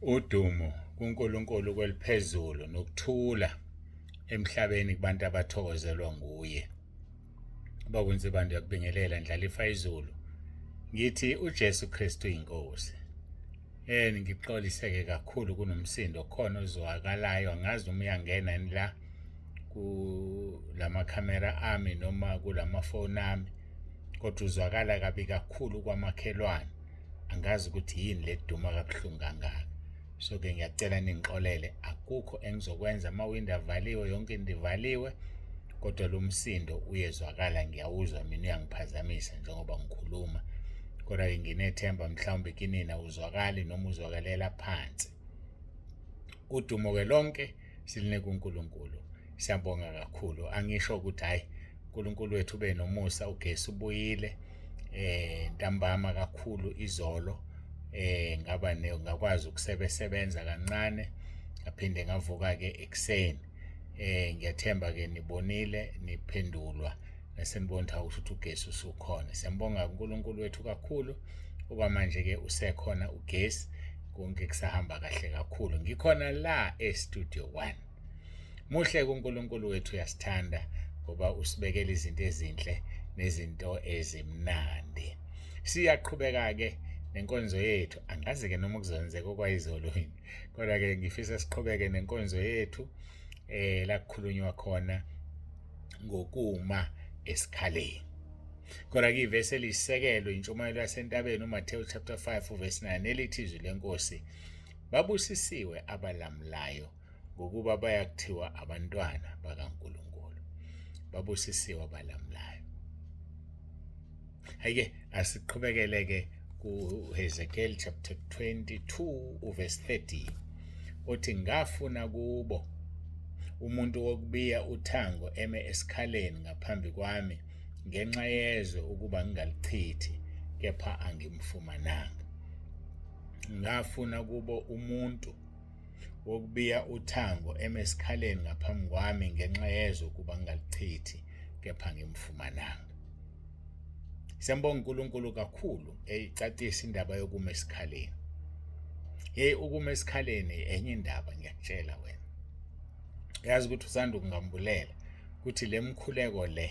Udumo kuNkulunkulu kweliphezulu nokuthula emhlabeni kubantu abathokozelwa nguye. Bakwenze bantu yakubingelela ndlalifa izulu. Ngithi uJesu Kristu inkosi. Ngixoliseke kakhulu kunomsindo khona ozwakalayo, angazi noma uyangena yini la kulama camera ami noma kulamafoni ami, kodwa uzwakala kabi kakhulu kwamakhelwane. Angazi ukuthi yini leduma kabuhlungu kangaka. So-ke ngiyacela ningixolele, akukho engizokwenza, amawindi avaliwe, yonke into ivaliwe, kodwa lo msindo uyezwakala, ngiyawuzwa mina, uyangiphazamisa njengoba ngikhuluma. Kodwa-ke nginethemba mhlawumbe kinina awuzwakali noma uzwakalela phansi. Udumo-ke lonke silinike uNkulunkulu. Siyabonga kakhulu. Angisho ukuthi hayi uNkulunkulu wethu ube nomusa, ugesi ubuyile ntambama kakhulu izolo. Ngakwazi ukusebenza kancane, ngaphinde ngavuka-ke ekuseni. Ngiyathemba-ke nibonile, niphendulwa, nasenibona ukuthi ugesi usukhona. Siyambonga uNkulunkulu wethu kakhulu. Okwamanje-ke usekhona ugesi, konke kusahamba kahle kakhulu. Ngikhona la eStudio 1. Muhle uNkulunkulu wethu, uyasithanda ngoba usibekela izinto ezinhle nezinto ezimnandi. Siyaqhubeka-ke nenkonzo yethu. Angazi-ke noma kuzenzeka okwayizolo yini, kodwa-ke ngifisa siqhubeke nenkonzo yethu la kukhulunywa khona ngokuma esikhaleni. Kodwa-ke ivesi eliyisisekelo, intshumayelo yasentabeni, uMathewu chapter 5 verse 9, elithi izwi lenkosi, babusisiwe abalamulayo ngokuba bayakuthiwa abantwana bakaNkulunkulu. Babusisiwe abalamulayo. Hayike asiqhubekele-ke kuHezekiel chapter 22 verse 30, othi ngafuna kubo umuntu wokubiya uthango eme esikhaleni ngaphambi kwami ngenxa yezwe ukuba ngingalichithi, kepha angimfumananga. Ngafuna kubo umuntu wokubiya uthango eme esikhaleni ngaphambi kwami ngenxa yezwe ukuba ngingalichithi, kepha angimfumananga. Siyambonga uNkulunkulu kakhulu ecacisa indaba yokuma esikhaleni. Ukuma esikhaleni enye indaba, ngiyakutshela wena. Yazi ukuthi usanda ukungambulela ukuthi le mkhuleko le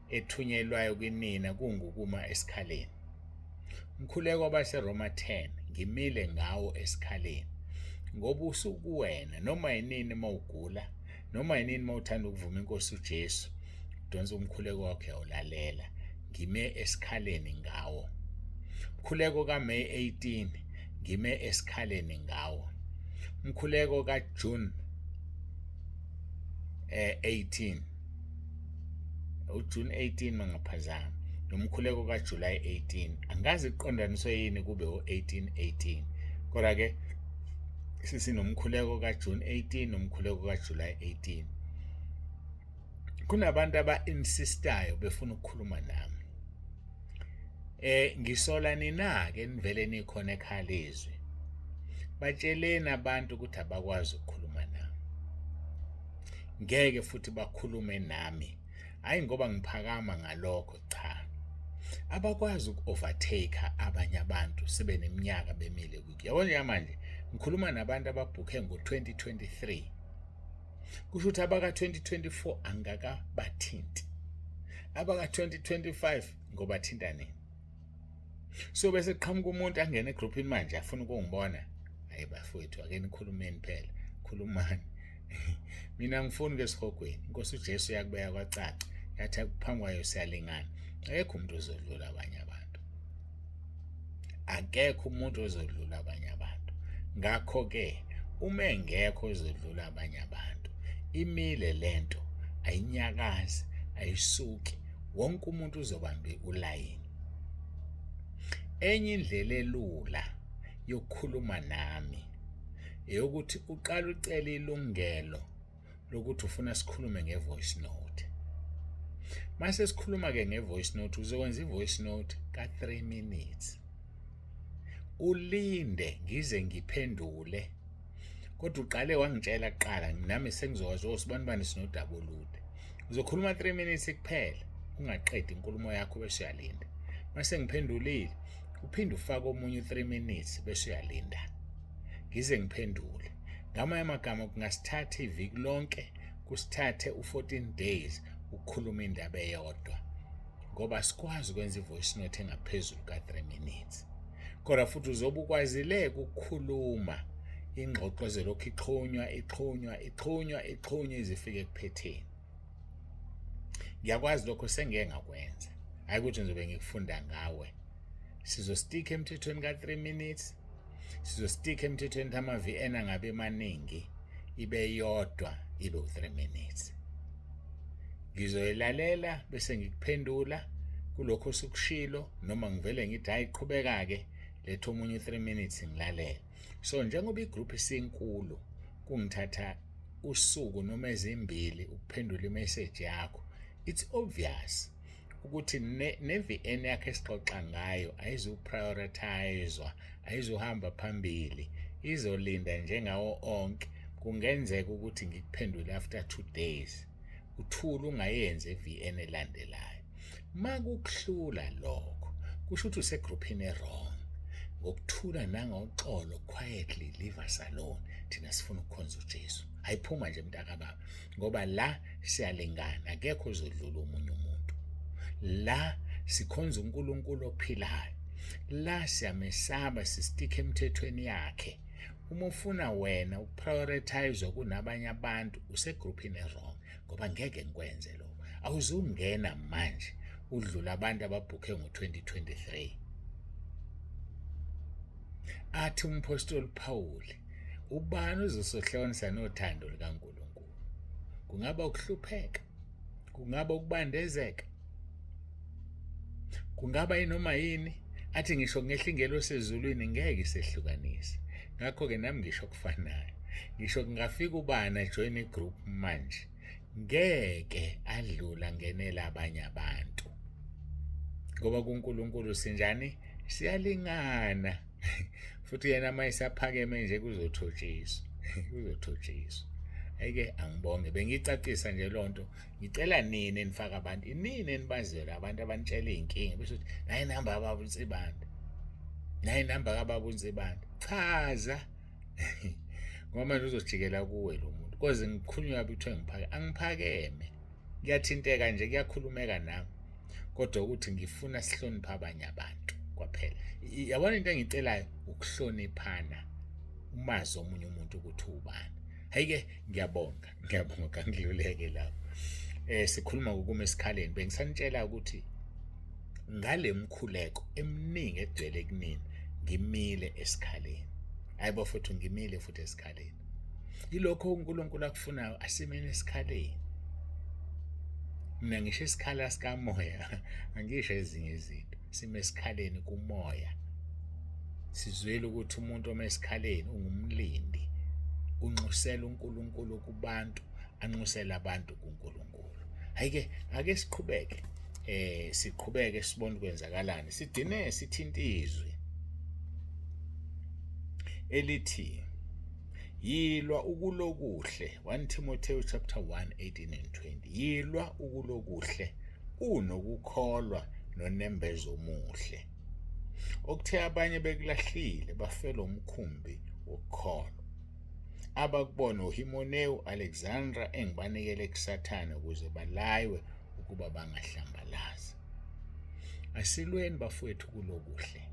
ethunyelwayo kinina kungukuma esikhaleni. Umkhuleko wabaseRoma 10 ngimile ngawo esikhaleni ngoba usuku wena noma yinini mawugula, noma yinini mawuthanda ukuvuma inkosi uJesu, udonsa umkhuleko wakho uyawulalela. Ngime esikhaleni ngawo. Umkhuleko kaMay 18 ngime esikhaleni ngawo. Umkhuleko kaJune 18, uJune 18 mangaphazama, nomkhuleko kaJuly 18. Angazi kuqondaniswe yini kube u-18 kodwa-ke sisinomkhuleko kaJune 18 nomkhuleko kaJuly 18. Kunabantu aba-insistayo befuna ukukhuluma nami. Ngisola nina-ke nivele nikhona ekhaya lezwi. Batsheleni abantu ukuthi abakwazi ukukhuluma nami. Ngeke futhi bakhulume nami. Hayi ngoba ngiphakama ngalokho, cha. Abakwazi uku-overtake abanye abantu sebeneminyaka bemile kwiki. Yabona manje ngikhuluma nabantu ababhukhe ngo-2023. Kusho ukuthi abaka-2024 angakabathinti. Abaka-2025 ngobathinta nini? So bese qhamuka umuntu angena egroupini manje afuna ukungibona. Hayi bafowethu, ake nikhulumeni phela. Khulumani. Mina ngifuni ngesihogweni. Inkosi uJesu yakubeka kwacaca. Yathi phambi kwayo siyalingana. Akekho umuntu ozodlula abanye abantu. Akekho umuntu ozodlula abanye abantu. Ngakho-ke uma engekho ozodlula abanye abantu, imile lento, ayinyakazi, ayisuki, wonke umuntu uzobamba ulayini. Enye indlela elula yokukhuluma nami eyokuthi uqala ucele ilungelo lokuthi ufuna sikhulume ngevoice note. Mase sikhuluma-ke ngevoice note, uzokwenza ivoice note ka-3 minutes. Ulinde ngize ngiphendule. Kodwa uqale wangitshela kuqala, nami sengizokwazi usibani sinodaba olude. Uzokhuluma 3 minutes kuphela, ungaqedi inkulumo yakho bese uyalinda. Mase ngiphendulile, uphinde ufake omunye 3 minutes bese uyalinda. ngize ngiphendule. Ngamanye amagama kungasithatha iviki lonke, kusithathe u-14 days ukukhuluma indaba eyodwa, ngoba sikwazi ukwenza i-voice note engaphezulu ka-3 minutes. Kodwa futhi uzobe ukwazile ukukhuluma ingxoxo ezolokhu ixhunywa ize ifike ekuphetheni. Ngiyakwazi lokho sengike ngakwenza, hhayi ukuthi ngizobe ngikufunda ngawe. Sizostikha emthethweni ka-3 minutes, sizostikha emthethweni ama-VN angabe maningi, ibe yodwa ibe u-3 minutes. Ngizoyilalela bese ngikuphendula kulokho osukushilo, noma ngivele ngithi hayi qhubeka-ke letha omunye u-3 minutes ngilalele. So njengoba igroup isinkulu kungithatha usuku noma ezimbili ukuphendula imeseji yakho, it's obvious ukuthi ne-VN yakho esixoxa ngayo ayizuprioritizwa, ayizuhamba phambili, izolinda njengawo onke. Kungenzeka ukuthi ngikuphendule after 2 days, uthule ungayenzi e-VN elandelayo. Makukuhlula lokho kusho ukuthi usegroupini e-wrong. Ngokuthula nangoxolo, quietly leave us alone. Thina sifuna ukukhonza uJesu, ayiphuma nje mntakababa, ngoba la siyalingana, akekho ozodlula omunye umuntu. La sikhonza uNkulunkulu ophilayo, la siyamesaba, sistikhe emthethweni yakhe. Uma ufuna wena ukuprioritizwa kunabanye abantu, usegroupini e-wrong, ngoba ngeke ngikwenze lokho. Awuzungena manje udlula abantu ababhukhe ngo-2023. Athi umpostoli Pawuli, ubani uzosohlonisa nothando likaNkulunkulu? Kungaba ukuhlupheka, kungaba ukubandezeka, kungaba inoma yini. Athi ngisho ngehla ingelo sezulwini ngeke isehlukanise. Ngakho-ke nami ngisho okufanayo, ngisho kungafika ubani ajoyine igroup manje, ngeke adlula ngenela abanye abantu, ngoba kuNkulunkulu sinjani? Siyalingana. Futhi yena mayisaphakeme nje kuzothotshiswa. Ayike angibonge, bengicacisa nje lonto. Ngicela nini enifaka abantu, inini enibazela abantu abanitshela iy'nkinga bese uthi nayi inamba kababa uNsibanda, nayi inamba kababa uNsibanda. Chaza ngoba manje uzojikela kuwe lo muntu, koze ngikhulunywa kuthiwe ngiphakeme. Angiphakeme, kuyathinteka nje, kuyakhulumeka nami, kodwa ukuthi ngifuna sihloniphe abanye abantu kwaphela. Yabona into engicelayo ukuhloniphana, umazi omunye umuntu ukuthi ubani. Hayike ngiyabonga ngangidluleke lapho. Sikhuluma ngokume esikhaleni, bengisanitshela ukuthi ngale mkhuleko eminingi egcwele kunini ngimile esikhaleni. Hayibo futhi ngimile futhi esikhaleni. Yilokho uNkulunkulu akufunayo, asimene esikhaleni. Mina ngisho isikhala sikamoya, angisho ezinye izinto. Sime esikhaleni kumoya, sizwele ukuthi umuntu omesikhaleni ungumlindi, unxusela uNkulunkulu kubantu, anxusela abantu kuNkulunkulu. Hayike ake siqhubeke, siqhubeke sibone ukwenzakalani. Sidine sithinta izwi elithi yilwa ukulokuhle, 1 Timotheo chapter 1:18 and 20. Yilwa ukulokuhle unokukholwa nonembezo omuhle. Okuthe abanye bekulahlile bafela umkhumbi wokukholwa. Abakubona uHimeneu, Alexandra engibanikele kuSathane ukuze balaywe ukuba bangahlambalazi. Asilweni bafowethu kulokuhle.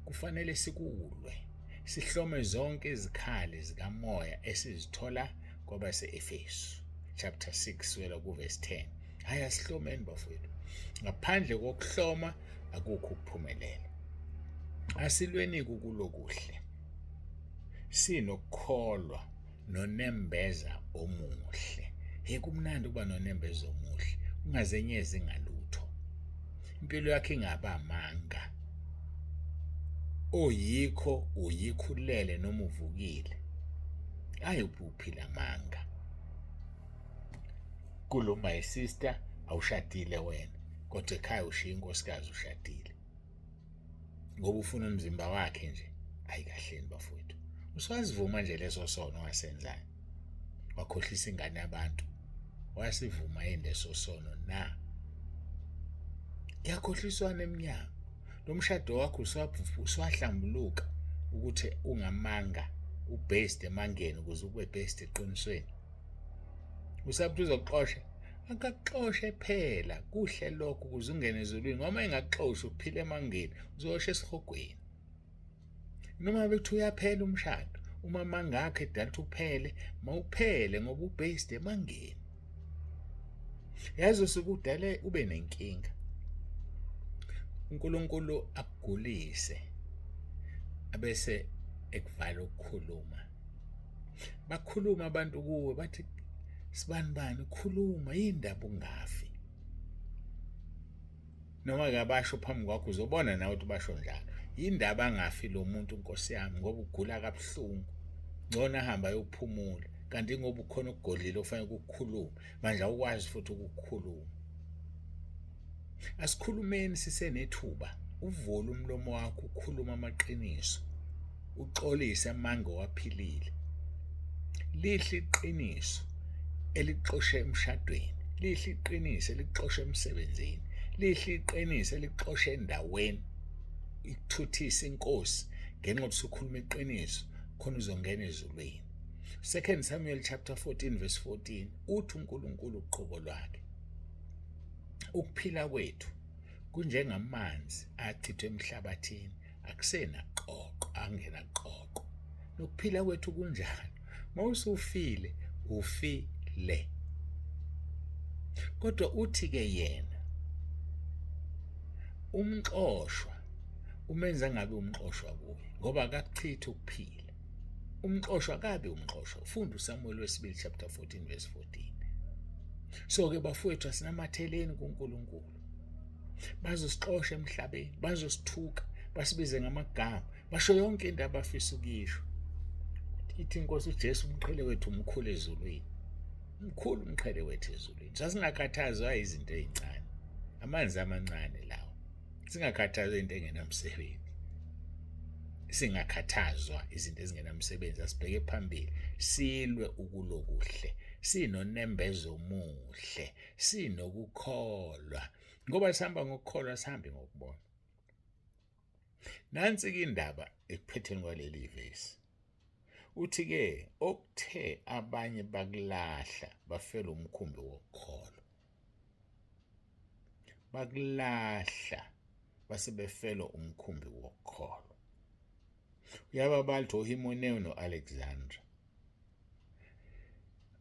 Kufanele sikulwe. Sihlome zonke izikhali zikamoya esizithola kwabase-Efesu chapter 6 wela ku-verse 10. Hayi asihlomeni bafowethu. Ngaphandle kokuhloma akukho ukuphumelela. Asilweni kulokuhle. Sinokukholwa nonembeza omuhle. Kumnandi ukuba nonembeza omuhle. Ungazenyezi ngalutho. Impilo yakhe ingaba amanga. Oyikho uyikhulele noma uvukile. Ayibuphila amanga. Kulo my sister awushadile wena, kodwa ekhaya ushiya inkosikazi ushadile. Ngoba ufuna umzimba wakhe nje, ayikahleni bafowethu. Uswazivuma nje leso sono wasenzayo. Wakhohlisa ingane yabantu. Wasivuma leso sono na. Yakhohliswana eminyango. Lo mshado wakho uswahlambuluka ukuthi ungamanga u-based emangeni ukuze ube based eqinisweni? Usaphi uzokuxosha? Akakuxoshe phela kuhle lokho ukuze ungene ezulwini, ngoba engakuxoshi uphila emangeni uzosha esihogweni. Noma bethi uyaphela umshado, uma mangakho edala ukuthi uphele, mawuphele ngoba u-based emangeni. Yazi usuke udale ube nenkinga, uNkulunkulu akugulise abese ekuvala ukukhuluma. Bakhuluma abantu kuwe bathi sibanibani, khuluma, yindaba ungafi. Noma kabasho phambi kwakho uzobona nawe ukuthi basho njalo. Yindaba angafi lo muntu Nkosi yami ngoba ugula kabuhlungu. Ngcono ahamba ayophumula. Kanti ngoba ukhona ukugodlile ofanele ukukhuluma, manje awukwazi futhi ukukhuluma. Asikhulumeni sisenethuba, uvule umlomo wakho ukhuluma amaqiniso, uxolise amanga owaphilile. Lihle iqiniso elixoshe emshadweni, lihle iqiniso elixoshe emsebenzini, lihle iqiniso elixoshe endaweni, ikuthuthise inkosi ngenxa yokuthi ukhuluma iqiniso khona uzongena ezulwini. 2 Samuel chapter 14 verse 14 uthi uNkulunkulu uqobo lwakhe, ukuphila kwethu kunjengamanzi achithwe emhlabathini, akusenaqoqo, angenaqoqo. Nokuphila kwethu kunjalo, mawusufile ufile. Kodwa uthi-ke yena umxoshwa umenza ngabe umxoshwa kuye ngoba akakuchitha ukuphila. Umxoshwa akabe umxoshwa. Funda uSamuel wesibili chapter 14 verse 14. So-ke bafowethu asinamatheleni kuNkulunkulu. Bazosixosha emhlabeni, bazosithuka, basibize ngamagama, basho yonke into abafisa ukuyisho. Ithi inkosi uJesu umqhele wethu umkhulu ezulwini. Umkhulu umqhele wethu ezulwini. Sasingakhathazwa izinto ezincane, amanzi amancane lawo. Singakhathazwa into engenamsebenzi. Singakhathazwa izinto ezingenamsebenzi, asibheke phambili, silwe ukulokuhle, sinonembezo omuhle, sinokukholwa. Ngoba sihamba ngokukholwa sihambe ngokubona. Nansi-ke indaba ekuphetheni kwaleli vesi. Uthi-ke okuthe abanye bakulahla bafela umkhumbi wokukholwa. Bakulahla base befela umkhumbi wokukholwa. Uyaba bathi uHimeneu noAlexandra.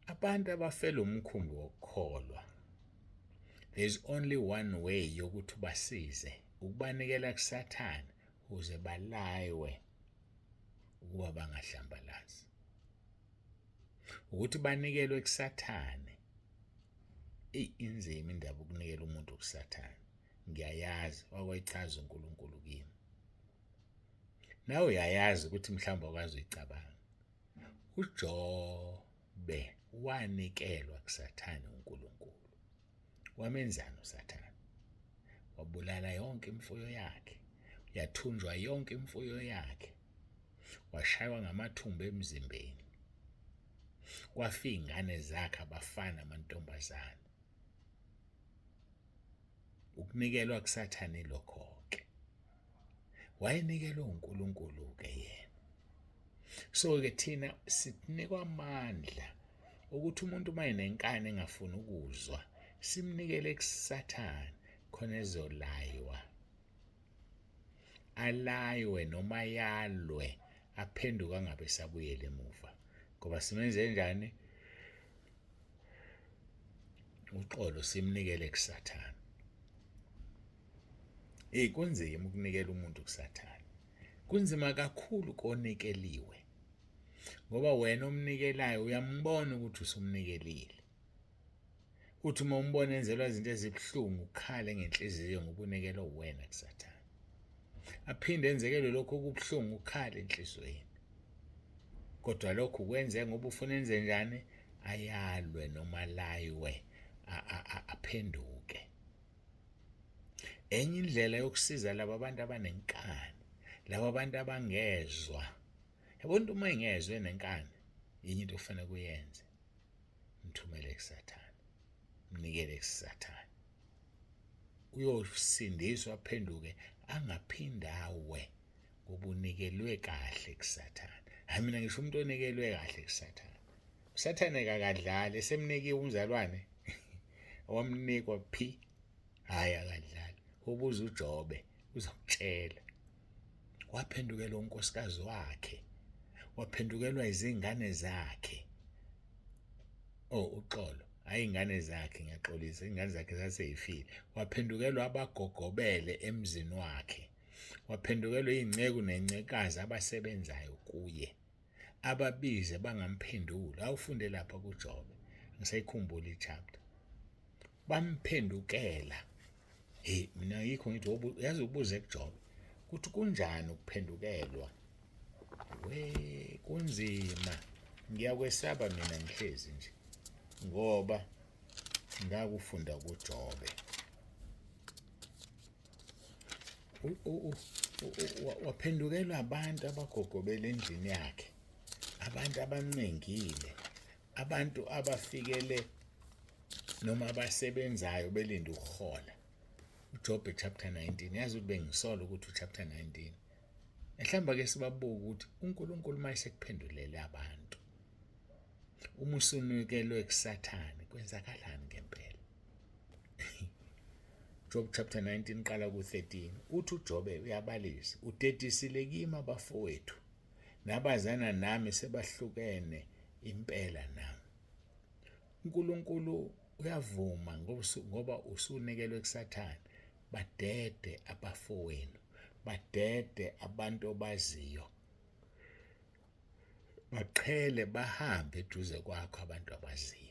Abantu abafela umkhumbi wokukholwa, there's only one way yokuthi basize, ukubanikela kuSathane ukuze balaywe ukuba bangahlambalazi. Ukuthi banikelwe kuSathane. Inzima indaba ukunikela umuntu kuSathane. Ngiyayazi wakwayichaza uNkulunkulu kimi. Nawe uyayazi ukuthi mhlawumbe awukazi uyicabanga. uJobe wanikelwa kuSathane uNkulunkulu. Wamenzani uSathane? Wabulala yonke imfuyo yakhe, yathunjwa yonke imfuyo yakhe, washaywa ngamathumbu emzimbeni. Kwafa izingane zakhe abafana amantombazane. Ukunikelwa kuSathane lokho-ke. Wayenikelwe uNkulunkulu-ke yena. So-ke thina sinikwa amandla ukuthi umuntu uma enenkani engafuni ukuzwa, simnikele kuSathane khona ezolaywa. Alaywe noma yalwe, aphenduka angabe esabuyela emuva. Ngoba simenze njani? Uxolo simnikele kuSathane. Kunzima ukunikela umuntu kuSathane. Kunzima kakhulu konikeliwe. Ngoba wena omnikelayo uyambona ukuthi usumnikelile. Uthi uma umbona enzelwa izinto ezibuhlungu ukhale ngenhliziyo ngoba unikelwe wena kuSathane. Aphinde enzekelwe lokho okubuhlungu ukhale enhlizweni. Kodwa lokho kwenze ngoba ufuna enze njani? Ayalwe noma laywe, aphenduke. Enye indlela yokusiza laba abantu abanenkani, laba abantu abangezwa. Yabona uma engezwe enenkani, yinye into ofanele kuyenze. Mthumele kuSathane. Mnikele kuSathane. Uyosindiswa aphenduke, angaphinda awe ngoba unikelwe kahle kuSathane. Hayi mina ngisho umuntu onikelwe kahle kusathane. Usathane kakadlali esemnikiwe umzalwane owamnikwa phi. Hayi akadlali. Ubuza uJobe uzokutshela. Waphendukelwa unkosikazi wakhe. Waphendukelwa izingane zakhe. Oh uxolo. Hayi ingane zakhe ngiyaxolisa ingane zakhe zaseyifile. Waphendukelwa abagogobele emzini wakhe. Waphendukelwa izingceku nencekazi abasebenzayo kuye. Ababize bangamphenduli. Awufunde lapha kuJobe. Ngisayikhumbula ichapter. Bamphendukela. Mina yikho ngithi yazi ubuze kuJobe kuthi kunjani ukuphendukelwa. Kunzima. Ngiyakwesaba mina ngihlezi nje ngoba ngakufunda kuJobe. Waphendukelwa abantu abagogobela endlini yakhe, abantu abancengile, abantu abafikele noma abasebenzayo belinda ukuhola. uJobe chapter 19 yazi ukuthi bengisola ukuthi uchapter 19. Mhlawumbe ke sibabuka ukuthi uNkulunkulu mayesekuphendulele abantu. Uma usunikelwe kuSathane kwenzakalani ngempela? Job chapter 19 qala ku13 uthi uJobe uyabalisa udetisile kimi abafowethu nabazana nami sebahlukene impela nami. uNkulunkulu uyavuma ngoba usunikelwe kuSathane badede abafowenu, badede abantu obaziyo, baqhele bahambe eduze kwakho abantu abaziyo.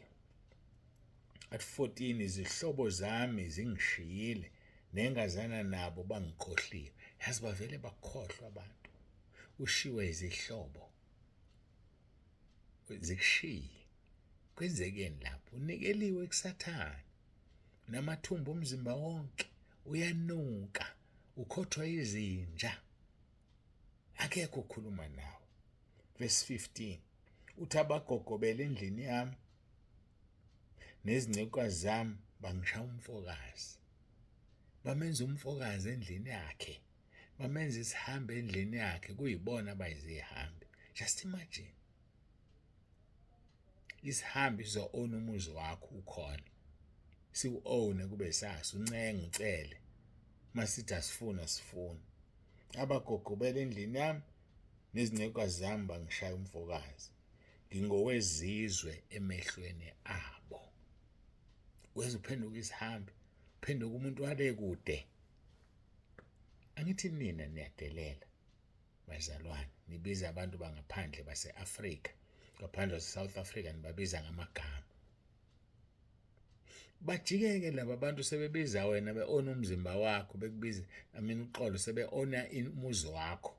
At 14 izihlobo zami zingishiyile nengazana nabo bangikhohliwe. Yazi bavele bakhohlwa abantu. Ushiwe izihlobo zikushiye. Kwenzekeni lapho? Unikeliwe kuSathane. Namathumbu omzimba wonke uyanuka, ukhothwa izinja. Akekho ukukhuluma nawe. Verse 15 uthi abagogobela endlini yami nezincekukazi zami bangishaya umfokazi. Bamenza umfokazi endlini yakhe. Bamenza isihambe endlini yakhe kuyibona abayizihambe. Just imagine. Isihambi sizo-own umuzi wakho ukhona. Siwu-own kube sasi uncenge ucele. Masithi asifuna sifuna. Abagogobela endlini yami nezincekukazi zami bangishaya umfokazi. Ngingowezizwe emehlweni abo. Weza uphenduka isihambi, uphenduka umuntu wale kude. Angithi nina niyadelela bazalwane, nibiza abantu bangaphandle base-Afrika, ngaphandle South Africa nibabiza ngamagama. Bajikeke laba abantu sebebiza wena be-own umzimba wakho, bekubiza uqolo sebe-owna umuzi wakho.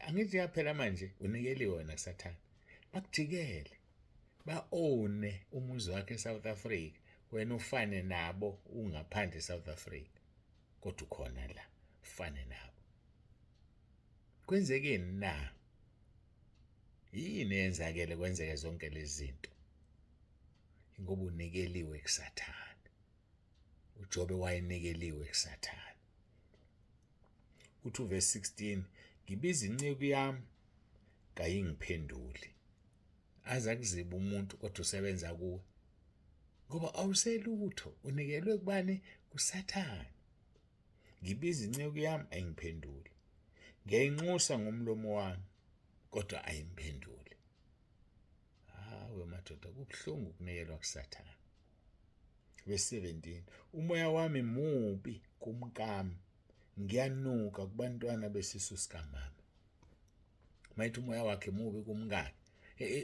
Angithi yaphela manje unikeliwe wena kuSathane. Bakujikele ba-owne umuzi wakhe eSouth Africa, wena ufane nabo ungaphandle eSouth Africa, kodwa ukhona la ufane nabo. Kwenzekeni na? Yini yenzakele kwenzeke zonke lezi zinto? Ngoba unikeliwe kuSathane. uJobe wayenikeliwe kuSathane. Uthi verse 16 ngibiza inceku yami kayingiphenduli. Aza kuziba umuntu kodwa usebenza kuwe. Ngoba awuselutho unikelwe kubani? kuSathane. Ngibiza inceku yami ayingiphenduli. Ngiyayinxusa ngomlomo wami kodwa ayimphenduli. Hawe madoda kubuhlungu ukunikelwa kuSathane. Verse 17 umoya wami mubi kumkami, ngiyanuka kubantwana besisu sikamama. Mayithi umoya wakhe mubi kumkakhe.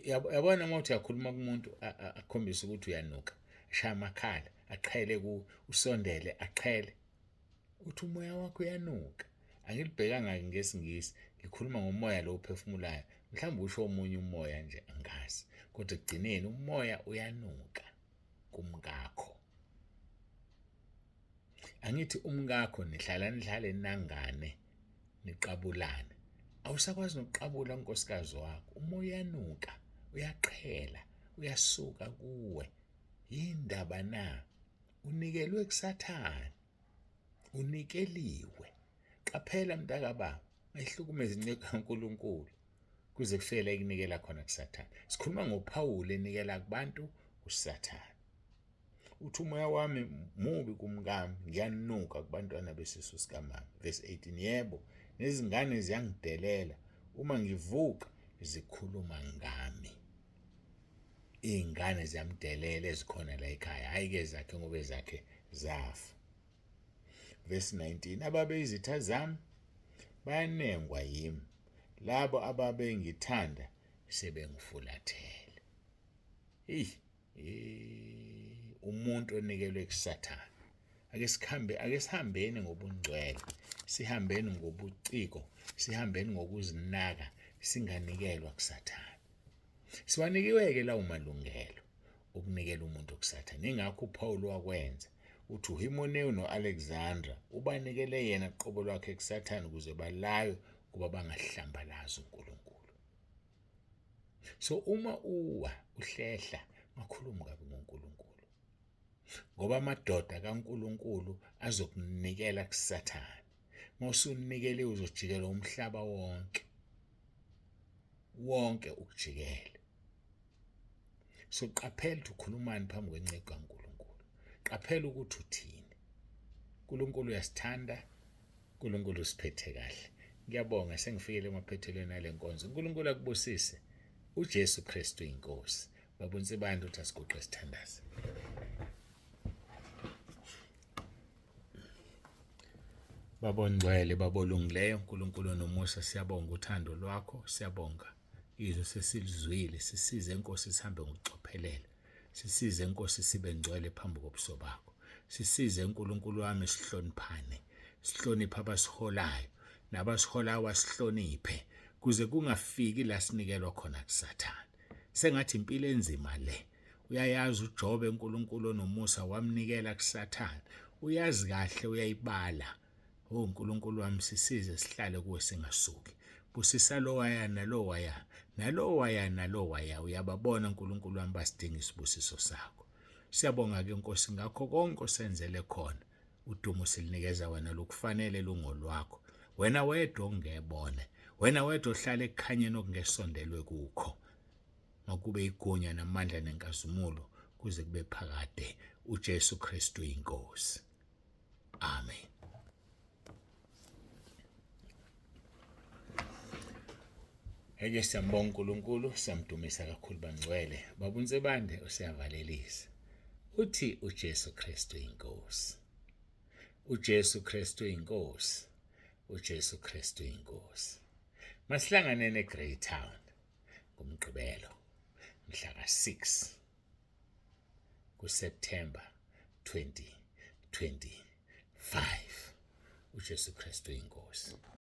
Yabona mawuthi uyakhuluma kumuntu akhombisa ukuthi uyanuka, shaya amakhala, aqhele ku usondele aqhele. Uthi umoya wakho uyanuka. Angilibhekanga ngesingisi, ngikhuluma ngomoya lo uphefumulayo. Mhlawumbe usho omunye umoya nje angazi, kodwa ekugcineni umoya uyanuka kumkakho. Angithi umkakho nihlale nangane niqabulane. Awusakwazi nokuqabula unkosikazi wakho. Umoya uyanuka, uyaqhela, uyasuka kuwe. Yindaba na? Unikelwe kuSathane. Unikeliwe. Qaphela mntakababa, ayihlukumeze inceke kaNkulunkulu kuze kufike ekunikela khona kuSathane. Sikhuluma ngoPawulu enikela kubantu uSathane. Uthi umoya wami mubi kumkami, ngiyanuka kubantwana besisu sikamama. Verse 18, yebo, nezingane ziyangidelela, uma ngivuka zikhuluma ngami. Iy'ngane ziyamdelela ezikhona la ekhaya, hhayi-ke zakhe ngoba zakhe zafa. Verse 19, ababeyizitha zami bayanengwa yimi, labo ababengithanda sebengifulathele. Umuntu onikelwe kuSathane. Ake sihambeni ngobungcwele, sihambeni ngobuciko, sihambeni ngokuzinaka, singanikelwa kuSathane. Siwanikiwe-ke lawo malungelo ukunikela umuntu kuSathane. Ingakho uPaul wakwenza. Uthi uHimeneu no-Alexandra ubanikele yena qobo lwakhe kuSathane ukuze balaywe kuba bangahlambalazi uNkulunkulu. So uma uwa uhlehla makhulumi kabi ngoNkulunkulu, ngoba amadoda kaNkulunkulu azokunikela kuSathane. Mawusunikele uzojikela umhlaba wonke ukujikele. So qaphela ukuthi ukhulumani phambi kwenceke kaNkulunkulu. Qaphela ukuthi uthini. uNkulunkulu uyasithanda, uNkulunkulu usiphethe kahle. Ngiyabonga sengifikele emaphethelweni ale nkonzo. uNkulunkulu akubusise. uJesu Kristu inkosi. Babonise abantu ukuthi asiguqe sithandaze. Babongcwele, babolungileyo, uNkulunkulu nomusa, siyabonga uthando lwakho, siyabonga izwe sesilizwile. Sisize Nkosi sihambe ngokucophelela. Sisize Nkosi sibe ngcwele phambi kobuso bakho. Sisize uNkulunkulu wami sihloniphane, sihloniphe abasiholayo, nabasiholayo wasihloniphe kuze kungafiki la sinikelwa khona kuSathane. Sengathi impilo enzima le. Uyayazi uJobe uNkulunkulu nomusa wamnikela kuSathane. Uyazi kahle, uyayibala. uNkulunkulu wami, sisize sihlale kuwe singasuki. Busisa lo waya nalo waya, nalo waya nalo waya. Uyababona uNkulunkulu wami basidinga isibusiso sakho. Siyabonga-ke Nkosi ngakho konke osenzele khona. Udumo silinikeza wena, lokufanele lungolwakho. Wena wedwa ongebone, wena wedwa ohlala ekukhanyeni okungesondelwe kukho. Makube igunya namandla nenkazimulo kuze kube phakade. uJesu Kristu inkosi. Amen. Eke siyambonga uNkulunkulu, siyamdumisa kakhulu bangcwele. Babunze bande usiyavalelisa. Uthi uJesu Kristu inkosi. uJesu Kristu inkosi. uJesu Kristu inkosi. Masihlanganene eGreytown ngomgqibelo mhla ka-6 kuSeptember 2025. uJesu Kristu inkosi.